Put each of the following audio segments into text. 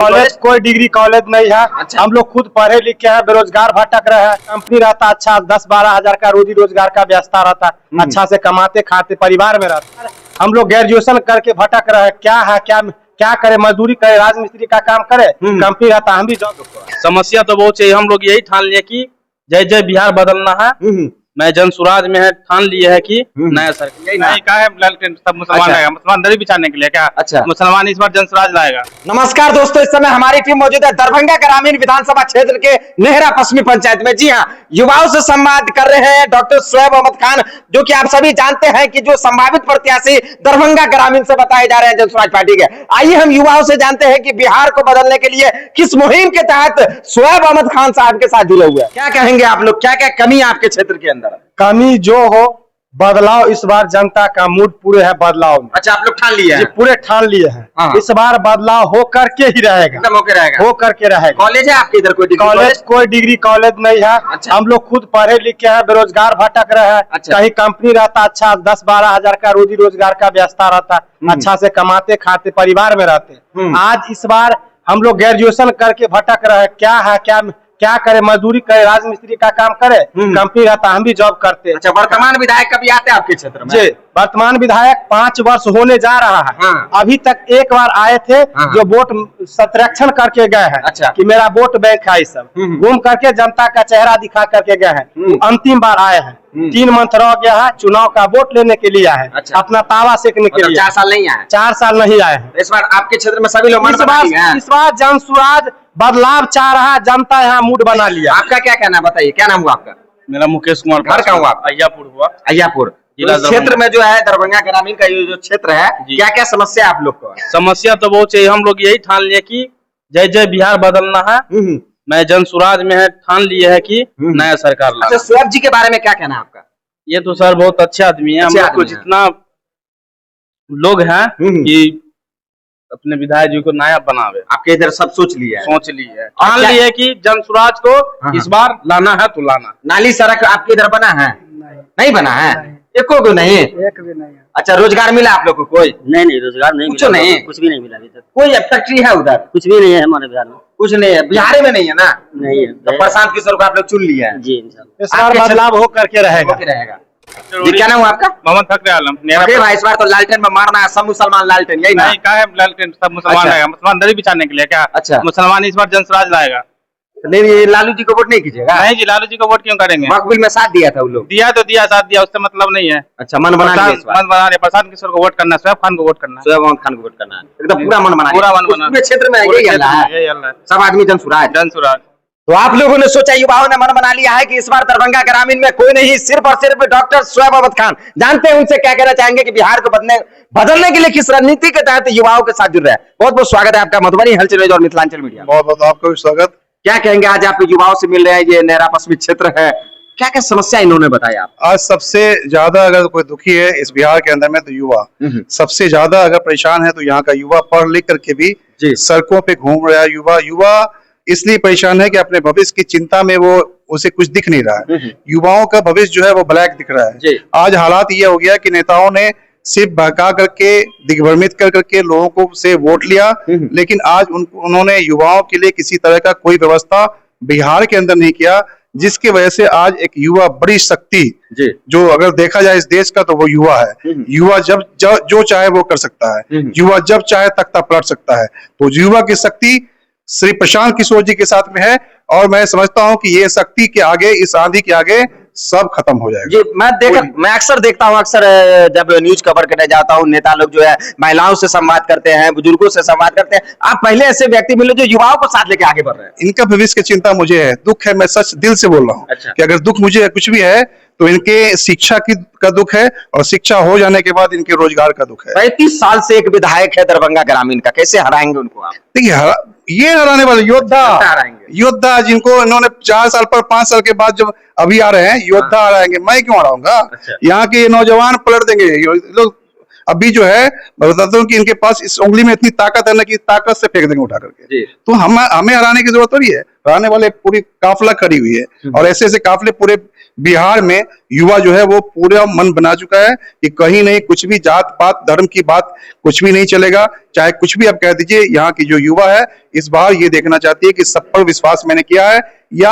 College कोई degree college नहीं है। अच्छा। हम लोग खुद पढ़े लिखे हैं, बेरोजगार भटक रहे हैं। कंपनी रहता अच्छा 10-12 हजार का रोजी रोजगार का व्यवस्था रहता, अच्छा से कमाते खाते परिवार में रहता। हम लोग ग्रेजुएशन करके भटक रहे हैं। क्या है, क्या करे, मजदूरी करे, राजमिस्त्री का काम करे, कंपनी रहता हम भी जॉब। समस्या तो बहुत चाहिए। हम लोग यही ठान लिए कि जय जय बिहार बदलना है। मैं जन स्वराज में है ठान लिए है कि नया सरकार नहीं कहा है सब मुसलमान अच्छा। लाएगा, मुसलमान दरी बिछाने के लिए क्या? अच्छा। मुसलमान इस बार जन स्वराज लाएगा। नमस्कार दोस्तों, इस समय हमारी टीम मौजूद है दरभंगा ग्रामीण विधानसभा क्षेत्र के नेहरा पश्चिमी पंचायत में। जी हाँ, युवाओं से संवाद कर रहे हैं डॉक्टर शोएब अहमद खान, जो कि आप सभी जानते हैं कि जो संभावित प्रत्याशी दरभंगा ग्रामीण से बताए जा रहे हैं जन स्वराज पार्टी के। आइए हम युवाओं से जानते हैं कि बिहार को बदलने के लिए किस मुहिम के तहत शोएब अहमद खान साहब के साथ जुड़े हुए हैं। क्या कहेंगे आप लोग, क्या क्या कमी है आपके क्षेत्र के अंदर? कमी जो हो, बदलाव इस बार जनता का मूड पूरे है बदलाव में। अच्छा, आप लोग ठान लिए हैं? पूरे ठान लिए हैं। हाँ। इस बार बदलाव हो करके ही रहेगा, एकदम होके रहेगा। हो करके रहेगा। कॉलेज है आपके इधर? कोई डिग्री कॉलेज कोई डिग्री कॉलेज नहीं है। अच्छा। हम लोग खुद पढ़े लिखे हैं, बेरोजगार भटक रहे हैं। अच्छा। कहीं कंपनी रहता अच्छा 10-12 हजार का रोजी रोजगार का व्यवस्था रहता, अच्छा से कमाते खाते परिवार में रहते। आज इस बार हम लोग ग्रेजुएशन करके भटक रहे हैं। क्या है, क्या करे, मजदूरी करे, राजमिस्त्री का काम करे, कंपनी रहता हम भी जॉब करते। अच्छा, वर्तमान विधायक कभी आते हैं आपके क्षेत्र में? जी, वर्तमान विधायक 5 वर्ष होने जा रहा है। हाँ। अभी तक एक बार आए थे। हाँ। जो वोट संरक्षण करके गए हैं। अच्छा। कि मेरा वोट बैंक है, सब घूम करके जनता का चेहरा दिखा करके गए हैं। अंतिम बार आए हैं, 3 मंथ रह गया है, चुनाव का वोट लेने के लिए आए हैं। अच्छा। अपना तावा सेकने के लिए। 4 साल नहीं आए? 4 साल नहीं आए हैं। इस बार आपके क्षेत्र में सभी लोग मन बना लिए हैं? इस बार जन स्वराज बदलाव चाह रहा है, जनता यहाँ मूड बना लिया। आपका क्या कहना है, बताइए, क्या नाम हुआ आपका? मेरा मुकेश कुमार। घर कहाँ हुआ आपका? अय्यापुर हुआ। अय्यापुर। जिला तो इस क्षेत्र में जो है दरभंगा ग्रामीण का ये जो क्षेत्र है, क्या क्या समस्या है आप लोग को? समस्या तो बहुत चाहिए। हम लोग यही ठान लिए कि जय जय बिहार बदलना है। मैं जन स्वराज में है ठान लिए है कि नया सरकार लाएगा। अच्छा, शोएब जी के बारे में क्या कहना है आपका? ये तो सर बहुत अच्छे आदमी है। हम अच्छे लोग को आदमी हैं। जितना लोग हैं कि अपने विधायक जी को नायब बनावे, आपके इधर सब सोच लिया है? सोच ली है, ठान ली है कि जन स्वराज को इस बार लाना है तो लाना। नाली सड़क आपके इधर बना है? नहीं बना है, एको को नहीं? एक भी नहीं है। अच्छा, रोजगार मिला आप लोग को? कोई नहीं रोजगार नहीं कुछ मिला, नहीं? कुछ भी नहीं मिला अभी तक। कोई फैक्ट्री है उधर? कुछ भी नहीं है हमारे बिहार में। कुछ नहीं है, बिहार में नहीं है ना? नहीं है। तो प्रशांत किशोर को आप लोग चुन लिया है? जी इंशाल्लाह। इस बार बदलाव हो करके रहेगा। होके रहेगा। जी, क्या नाम हुआ आपका? मोहम्मद फखरे आलम। अरे भाई, इस बार तो लालटेन में मारना है, सब मुसलमान लालटेन, यही ना? नहीं कहा है लालटेन सब मुसलमान अच्छा। लाएगा, मुसलमान दरी बिछाने के लिए क्या? अच्छा। मुसलमान इस बार जन स्वराज लाएगा। नहीं, ये लालू जी को वोट नहीं कीजिएगा? नहीं जी, लालू जी को वोट क्यों करेंगे? मकबूल में साथ दिया था वो लोग। दिया तो दिया, साथ दिया, उससे मतलब नहीं है। अच्छा, मन बना लिया इस बार? मन बना रहे, प्रशांत किशोर को वोट करना, शोएब खान को वोट करना। शोएब अहमद खान को वोट करना है, एकदम पूरा मन बना लिया। पूरा मन बना। पूरे क्षेत्र में यही हल्ला है, यही हल्ला है। सब आदमी जन स्वराज। जन स्वराज। तो आप लोगों ने सोचा, युवाओं ने मन बना लिया है कि इस बार दरभंगा ग्रामीण में कोई नहीं, सिर्फ और सिर्फ डॉक्टर शोएब अहमद खान। जानते हैं उनसे क्या कहना चाहेंगे कि बिहार को बदलने के लिए किस रणनीति के तहत युवाओं के साथ जुड़ रहे हैं। बहुत बहुत स्वागत है आपका मधुबनी हलचल न्यूज और मिथिलांचल मीडिया। बहुत बहुत आपका भी स्वागत। क्या कहेंगे, आज आप युवाओं से मिल रहे हैं, ये नेहरा पश्चिमी क्षेत्र है, क्या क्या समस्या इन्होंने बताया आप? आज सबसे ज्यादा अगर कोई दुखी है इस बिहार के अंदर में तो युवा सबसे ज्यादा अगर परेशान है। तो यहाँ का युवा पढ़ लिख करके भी सड़कों पे घूम रहा है। युवा इसलिए परेशान है कि अपने भविष्य की चिंता में वो उसे कुछ दिख नहीं रहा है। युवाओं का भविष्य जो है वो ब्लैक दिख रहा है। आज हालात ये हो गया कि नेताओं ने सिर्फ बहका करके दिग्भ्रमित कर करके लोगों को से वोट लिया, लेकिन आज उन्होंने युवाओं के लिए किसी तरह का कोई व्यवस्था बिहार के अंदर नहीं किया, जिसकी वजह से आज एक युवा बड़ी शक्ति जो अगर देखा जाए इस देश का तो वो युवा है। युवा जब जो चाहे वो कर सकता है, युवा जब चाहे तख्ता पलट सकता है। तो युवा की शक्ति श्री प्रशांत किशोर जी के साथ में है, और मैं समझता हूं कि ये शक्ति के आगे, इस आंधी के आगे सब खत्म हो जाएगा। जी, मैं अक्सर देखता हूं, अक्सर जब न्यूज कवर करने जाता हूं, नेता लोग जो है महिलाओं से संवाद करते हैं, बुजुर्गों से संवाद करते हैं। आप पहले ऐसे व्यक्ति मिले जो युवाओं को साथ लेके आगे बढ़ रहे हैं। इनका भविष्य की चिंता मुझे है, दुख है, मैं सच दिल से बोल रहा हूँ। अच्छा। कि अगर दुख मुझे कुछ भी है तो इनके शिक्षा का दुख है, और शिक्षा हो जाने के बाद इनके रोजगार का दुख है। 35 साल से एक विधायक है दरभंगा ग्रामीण का, कैसे हराएंगे उनको आप? देखिए, ये हराने वाले योद्धा जिनको इन्होंने 4 साल पर 5 साल के बाद जब अभी आ रहे हैं, योद्धा हराएंगे, मैं क्यों हराऊंगा? अच्छा। यहाँ के नौजवान पलट देंगे लोग। अभी जो है मैं बताता हूँ कि इनके पास इस उंगली में इतनी ताकत है ना कि ताकत से फेंक देंगे उठा करके। तो हमें हराने की जरूरत थोड़ी है, हराने वाले पूरी काफिला खड़ी हुई है, और ऐसे ऐसे काफिले पूरे बिहार में युवा जो है वो पूरा मन बना चुका है कि कहीं नहीं, कुछ भी जात पात धर्म की बात कुछ भी नहीं चलेगा, चाहे कुछ भी आप कह दीजिए। यहाँ की जो युवा है इस बार ये देखना चाहती है कि सब पर विश्वास मैंने किया है या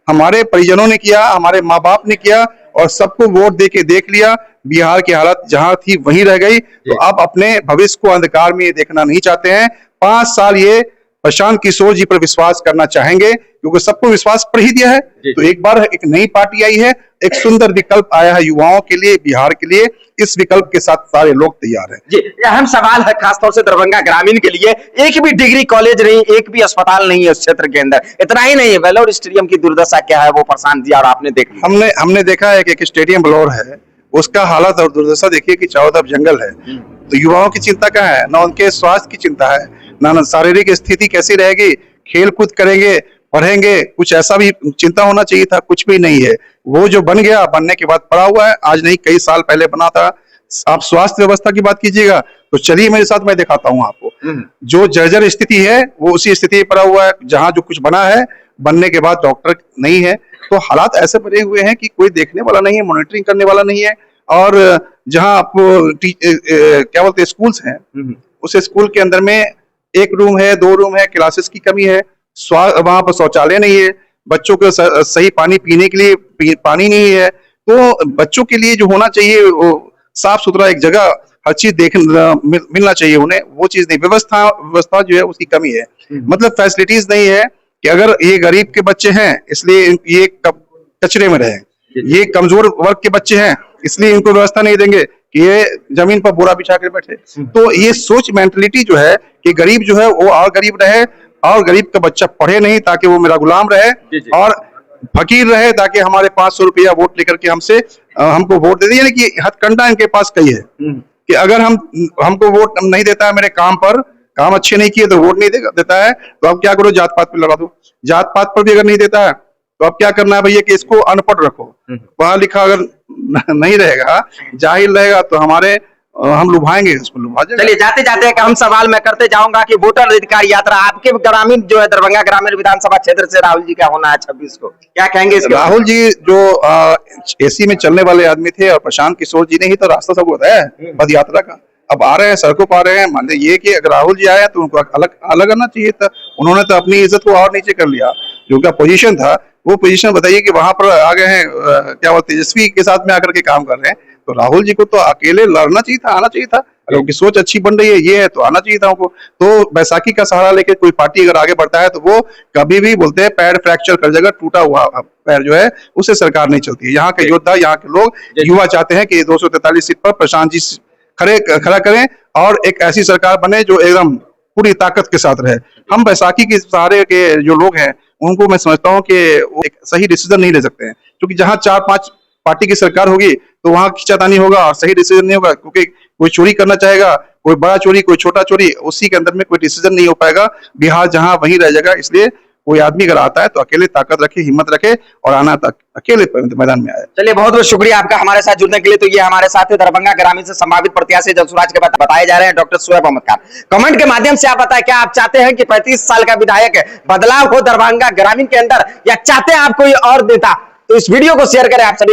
हमारे परिजनों ने किया, हमारे माँ बाप ने किया और सबको वोट दे के देख लिया। बिहार की हालत जहां थी वहीं रह गई, तो आप अपने भविष्य को अंधकार में ये देखना नहीं चाहते हैं। 5 साल ये प्रशांत किशोर जी पर विश्वास करना चाहेंगे क्योंकि सबको विश्वास पर ही दिया है। तो एक बार एक नई पार्टी आई है, एक सुंदर विकल्प आया है युवाओं के लिए, बिहार के लिए। इस विकल्प के साथ सारे लोग तैयार हैं। जी, ये अहम सवाल है खासतौर से दरभंगा ग्रामीण के लिए। एक भी डिग्री कॉलेज नहीं, एक भी अस्पताल नहीं है उस क्षेत्र के अंदर। इतना ही नहीं है, वेलोर स्टेडियम की दुर्दशा क्या है वो प्रशांत जी और आपने देख लिया। हमने देखा है कि एक स्टेडियम वेलोर है, उसका हालत और दुर्दशा देखिए कि चारों तरफ जंगल है। तो युवाओं की चिंता क्या है, ना उनके स्वास्थ्य की चिंता है, ना शारीरिक स्थिति कैसी रहेगी, खेल कूद करेंगे, पढ़ेंगे, कुछ ऐसा भी चिंता होना चाहिए था, कुछ भी नहीं है। वो जो बन गया, बनने के बाद पड़ा हुआ है, आज नहीं कई साल पहले बना था। आप स्वास्थ्य व्यवस्था की बात कीजिएगा तो चलिए मेरे साथ, मैं दिखाता हूँ आपको। जो जर्जर स्थिति है वो उसी स्थिति में पड़ा हुआ है। जहां जो कुछ बना है, बनने के बाद डॉक्टर नहीं है, तो हालात ऐसे बने हुए हैं कि कोई देखने वाला नहीं है, मॉनिटरिंग करने वाला नहीं है। और जहां आप क्या बोलते हैं स्कूल्स हैं, उस स्कूल के अंदर में 1 रूम है, 2 रूम है, क्लासेस की कमी है, वहां पर शौचालय नहीं है, बच्चों को सही पानी पीने के लिए पानी नहीं है। तो बच्चों के लिए जो होना चाहिए वो साफ सुथरा एक जगह, हर चीज मिलना चाहिए उन्हें, वो चीज नहीं। व्यवस्था जो है उसकी कमी है, मतलब फैसिलिटीज नहीं है कि अगर ये गरीब के बच्चे हैं इसलिए ये कचरे में रहे, ये कमजोर वर्ग के बच्चे हैं इसलिए इनको व्यवस्था नहीं देंगे कि ये जमीन पर बोरा बिछा कर बैठे। तो ये सोच मेंटलिटी जो है कि गरीब जो है वो और गरीब रहे, और गरीब का बच्चा पढ़े नहीं ताकि वो मेरा गुलाम रहे, और फकीर रहे ताकि हमारे 500 रुपया वोट लेकर के हमको वोट दे दे। यानी कि हथकंडा इनके पास कही है कि अगर हमको वोट नहीं देता है, मेरे काम अच्छे नहीं किए तो वोट नहीं देता है, तो अब क्या करो, जात पात पे लगा दो। जात पात पर भी अगर नहीं देता है तो अब क्या करना है भैया कि इसको अनपढ़ रखो, पढ़ा लिखा अगर नहीं रहेगा, जाहिल रहेगा तो हम लुभाएंगे, उसको लुभा जाएगा। चलिए जाते जाते एक अहम सवाल मैं करते जाऊंगा कि वोटर अधिकार यात्रा आपके ग्रामीण जो है दरभंगा ग्रामीण विधानसभा क्षेत्र से राहुल जी का होना है 26 को, क्या कहेंगे इसके? राहुल जी जो एसी में चलने वाले आदमी थे और प्रशांत किशोर जी ने ही तो रास्ता सबको बताया है पद यात्रा का। अब आ रहे हैं, सड़कों पर आ रहे हैं, मान लीजिए ये कि अगर राहुल जी आए तो उनको अलग आना चाहिए था। उन्होंने तो अपनी इज्जत को और नीचे कर लिया, जो उनका पोजीशन था वो पोजीशन बताइए कि वहां पर आ गए हैं, क्या बोलते तेजस्वी के साथ में आकर के काम कर रहे हैं। तो राहुल जी को तो अकेले लड़ना चाहिए था, आना चाहिए था। अगर उनकी सोच अच्छी बन रही है, ये है तो आना चाहिए था उनको। तो बैसाखी का सहारा लेके कोई पार्टी अगर आगे बढ़ता है तो वो कभी भी बोलते हैं पैर फ्रैक्चर कर जाएगा, टूटा हुआ पैर जो है उससे सरकार नहीं चलती है। यहाँ के योद्धा, यहाँ के लोग, युवा चाहते हैं कि 243 सीट पर प्रशांत जी खड़ा करें और एक ऐसी सरकार बने जो एकदम पूरी ताकत के साथ रहे। हम बैसाखी के सहारे के जो लोग हैं उनको मैं समझता हूँ कि वो एक सही डिसीजन नहीं ले सकते हैं, क्योंकि जहां 4-5 पार्टी की सरकार होगी तो वहां खींचातानी होगा और सही डिसीजन नहीं होगा, क्योंकि कोई चोरी करना चाहेगा, कोई बड़ा चोरी, कोई छोटा चोरी, उसी के अंदर में कोई डिसीजन नहीं हो पाएगा। बिहार जहां वहीं रह जाएगा। इसलिए कोई आदमी अगर आता है तो अकेले ताकत रखे, हिम्मत रखे और आना तक अकेले मैदान में आए। चलिए बहुत बहुत शुक्रिया आपका हमारे साथ जुड़ने के लिए। तो ये हमारे साथ दरभंगा ग्रामीण से संभावित प्रत्याशी जनसुराज के बताए जा रहे हैं डॉक्टर शोएब अहमद खान। कमेंट के माध्यम से आप बताएं, क्या आप चाहते हैं कि 35 साल का विधायक बदलाव हो दरभंगा ग्रामीण के अंदर, या चाहते हैं आप कोई और नेता? तो इस वीडियो को शेयर करें आप सभी।